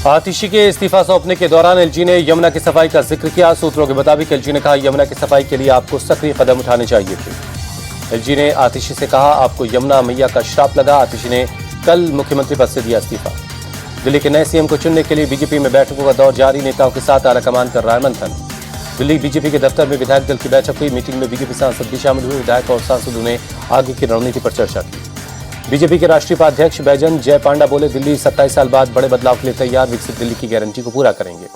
आतिशी के इस्तीफा सौंपने के दौरान एलजी ने यमुना की सफाई का जिक्र किया। सूत्रों के मुताबिक एलजी ने कहा, यमुना की सफाई के लिए आपको सक्रिय कदम उठाने चाहिए थे। एलजी ने आतिशी से कहा, आपको यमुना मैया का श्राप लगा। आतिशी ने कल मुख्यमंत्री पद से दिया इस्तीफा। दिल्ली के नए सीएम को चुनने के लिए बीजेपी में बैठकों का दौर जारी। नेताओं के साथ आलाकमान कर रहा है मंथन। दिल्ली बीजेपी के दफ्तर में विधायक दल की बैठक हुई। मीटिंग में बीजेपी सांसद भी शामिल हुए। विधायक और सांसदों ने आगे की रणनीति पर चर्चा की। बीजेपी के राष्ट्रीय उपाध्यक्ष बैजन जय पांडा बोले, दिल्ली 27 साल बाद बड़े बदलाव के लिए तैयार, विकसित दिल्ली की गारंटी को पूरा करेंगे।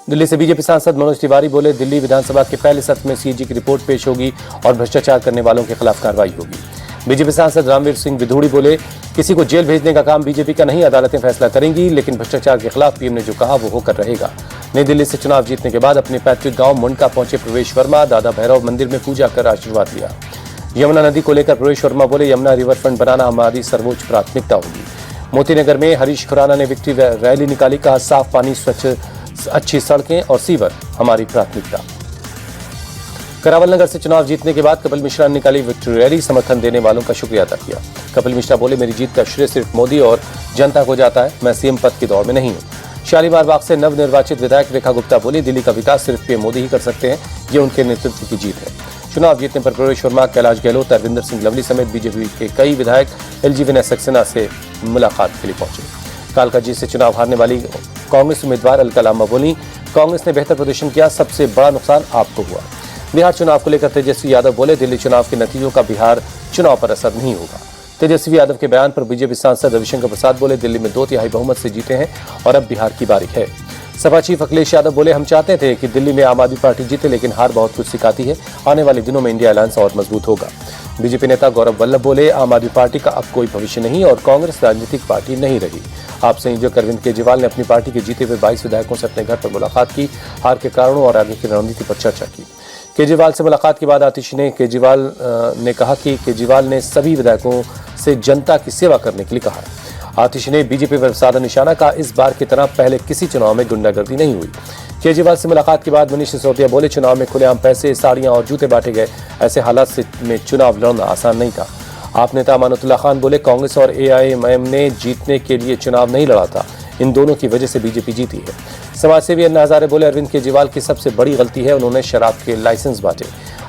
दिल्ली से बीजेपी सांसद मनोज तिवारी बोले, दिल्ली विधानसभा के पहले सत्र में सीएजी की रिपोर्ट पेश होगी और भ्रष्टाचार करने वालों के खिलाफ कार्रवाई होगी। बीजेपी सांसद रामवीर सिंह विधूड़ी बोले, किसी को जेल भेजने का काम बीजेपी का नहीं, अदालतें फैसला करेंगी, लेकिन भ्रष्टाचार के खिलाफ पीएम ने जो कहा वो होकर रहेगा। नई दिल्ली से चुनाव जीतने के बाद अपने पैतृक गांव मुंडका पहुंचे प्रवेश वर्मा। दादा भैरव मंदिर में पूजा कर आशीर्वाद लिया। यमुना नदी को लेकर प्रवेश वर्मा बोले, यमुना रिवर फ्रंट बनाना हमारी सर्वोच्च प्राथमिकता होगी। मोतीनगर में हरीश खुराना ने विक्ट्री रैली निकाली। कहा, साफ पानी, स्वच्छ अच्छी सड़कें और सीवर हमारी प्राथमिकता। करावल नगर से चुनाव जीतने के बाद कपिल मिश्रा ने निकाली विक्ट्री रैली। समर्थन देने वालों का शुक्रिया अदा किया। कपिल मिश्रा बोले, मेरी जीत का श्रेय सिर्फ मोदी और जनता को जाता है, मैं सीएम पद की दौड़ में नहीं हूं। शालीमार बाग से नवनिर्वाचित विधायक रेखा गुप्ता बोली, दिल्ली का विकास सिर्फ पीएम मोदी ही कर सकते हैं, ये उनके नेतृत्व की जीत है। चुनाव जीतने पर प्रवेश वर्मा, कैलाश गहलोत, अरविंदर सिंह लवली समेत बीजेपी के कई विधायक एलजी विनय सक्सेना से मुलाकात के लिए पहुंचे। कालकाजी से चुनाव हारने वाली कांग्रेस उम्मीदवार अलका लांबा बोली, कांग्रेस ने बेहतर प्रदर्शन किया, सबसे बड़ा नुकसान आपको हुआ। बिहार चुनाव को लेकर तेजस्वी यादव बोले, दिल्ली चुनाव के नतीजों का बिहार चुनाव पर असर नहीं होगा। तेजस्वी यादव के बयान पर बीजेपी सांसद रविशंकर प्रसाद बोले, दिल्ली में 2/3 बहुमत से जीते हैं और अब बिहार की बारी है। सपा चीफ अखिलेश यादव बोले, हम चाहते थे कि दिल्ली में आम आदमी पार्टी जीते, लेकिन हार बहुत कुछ सिखाती है। आने वाले दिनों में इंडिया अलायंस और मजबूत होगा। बीजेपी नेता गौरव वल्लभ बोले, आम आदमी पार्टी का अब कोई भविष्य नहीं और कांग्रेस राजनीतिक पार्टी नहीं रही। आप संयोजक अरविंद केजरीवाल ने अपनी पार्टी के जीते हुए 22 विधायकों से अपने घर पर मुलाकात की। हार के कारणों और आगे की रणनीति पर चर्चा की। केजरीवाल से मुलाकात के बाद आतिशी ने कहा कि केजरीवाल ने सभी विधायकों से जनता की सेवा करने के लिए कहा। आतिशी ने बीजेपी पर साधा निशाना। कहा, इस बार की तरह पहले किसी चुनाव में गुंडागर्दी नहीं हुई। केजरीवाल से मुलाकात के बाद मनीष सिसोदिया बोले, चुनाव में खुलेआम पैसे, साड़ियां और जूते बांटे गए, ऐसे हालात में चुनाव लड़ना आसान नहीं था। आप नेता अमानतुल्लाह खान बोले, कांग्रेस और एआईएमआईएम ने जीतने के लिए चुनाव नहीं लड़ा था, इन दोनों की वजह से बीजेपी जीती है। समाजसेवी अन्ना हजारे बोले, अरविंद केजरीवाल की सबसे बड़ी गलती है, उन्होंने शराब के लाइसेंस बांटे।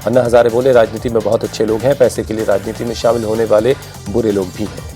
अन्ना हजारे बोले, राजनीति में बहुत अच्छे लोग हैं, पैसे के लिए राजनीति में शामिल होने वाले बुरे लोग भी हैं।